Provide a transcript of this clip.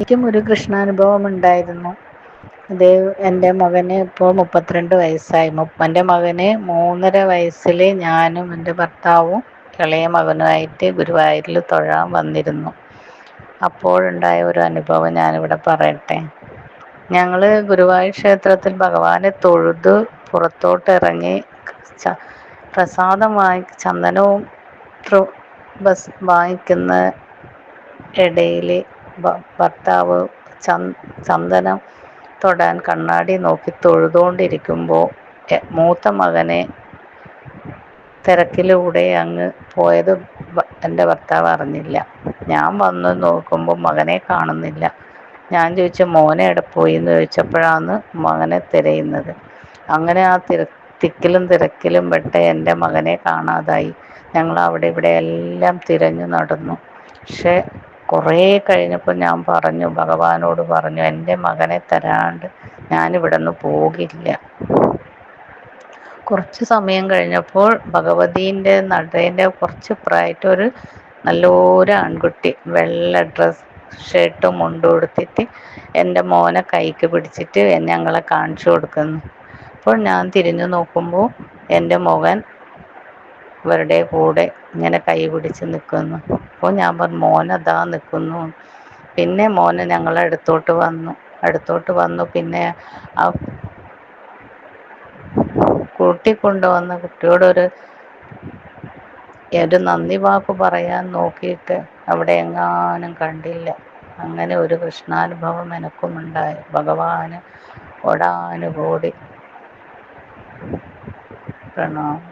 എനിക്കും ഒരു കൃഷ്ണാനുഭവം ഉണ്ടായിരുന്നു. അത് എൻ്റെ മകന് ഇപ്പോൾ 32 വയസ്സായി. എൻ്റെ മകന് 3.5 വയസ്സിൽ ഞാനും എൻ്റെ ഭർത്താവും ഇളയ മകനുമായിട്ട് ഗുരുവായൂരിൽ തൊഴാൻ വന്നിരുന്നു. അപ്പോഴുണ്ടായ ഒരു അനുഭവം ഞാനിവിടെ പറയട്ടെ. ഞങ്ങൾ ഗുരുവായൂർ ക്ഷേത്രത്തിൽ ഭഗവാനെ തൊഴുത് പുറത്തോട്ട് ഇറങ്ങി പ്രസാദം ചന്ദനവും വാങ്ങിക്കുന്ന ഇടയിൽ ഭർത്താവ് ചന്ദനം തൊടാൻ കണ്ണാടി നോക്കി തൊഴുതുകൊണ്ടിരിക്കുമ്പോൾ മൂത്ത മകനെ തിരക്കിലൂടെ അങ്ങ് പോയത് എൻ്റെ ഭർത്താവ് അറിഞ്ഞില്ല. ഞാൻ വന്ന് നോക്കുമ്പോൾ മകനെ കാണുന്നില്ല. ഞാൻ ചോദിച്ചു, മോനെ എവിടെ പോയി എന്ന് ചോദിച്ചപ്പോഴാണ് മകനെ തിരയുന്നത്. അങ്ങനെ ആ തിക്കിലും തിരക്കിലും പെട്ട് എൻ്റെ മകനെ കാണാതായി. ഞങ്ങൾ അവിടെ ഇവിടെ എല്ലാം തിരഞ്ഞു നടന്നു. പക്ഷെ കുറേ കഴിഞ്ഞപ്പോൾ ഞാൻ പറഞ്ഞു, ഭഗവാനോട് പറഞ്ഞു, എൻ്റെ മകനെ തരാണ്ട് ഞാനിവിടെ നിന്ന് പോകില്ല. കുറച്ച് സമയം കഴിഞ്ഞപ്പോൾ ഭഗവതീൻ്റെ നടേൻ്റെ കുറച്ച് പ്രായമായിട്ട് ഒരു നല്ലൊരു ആൺകുട്ടി വെള്ള ഷർട്ടും മുണ്ടും ഉടുത്തിട്ട് എൻ്റെ മോനെ കൈക്ക് പിടിച്ചിട്ട് ഞങ്ങളെ കാണിച്ചു കൊടുക്കുന്നു. അപ്പോൾ ഞാൻ തിരിഞ്ഞു നോക്കുമ്പോൾ എൻ്റെ മകൻ ഇവരുടെ കൂടെ ഇങ്ങനെ കൈ പിടിച്ച് നിൽക്കുന്നു. അപ്പോൾ ഞാൻ പറഞ്ഞു, മോനതാ നിൽക്കുന്നു. പിന്നെ മോനെ ഞങ്ങളെ അടുത്തോട്ട് വന്നു. പിന്നെ ആ കൂട്ടിക്കൊണ്ടുവന്ന കുട്ടിയോട് ഒരു നന്ദി വാക്ക് പറയാൻ നോക്കിയിട്ട് അവിടെ എങ്ങാനും കണ്ടില്ല. അങ്ങനെ ഒരു കൃഷ്ണാനുഭവം എനിക്കും ഉണ്ടായി. ഭഗവാന് കോടാനുകോടി പ്രണാമം.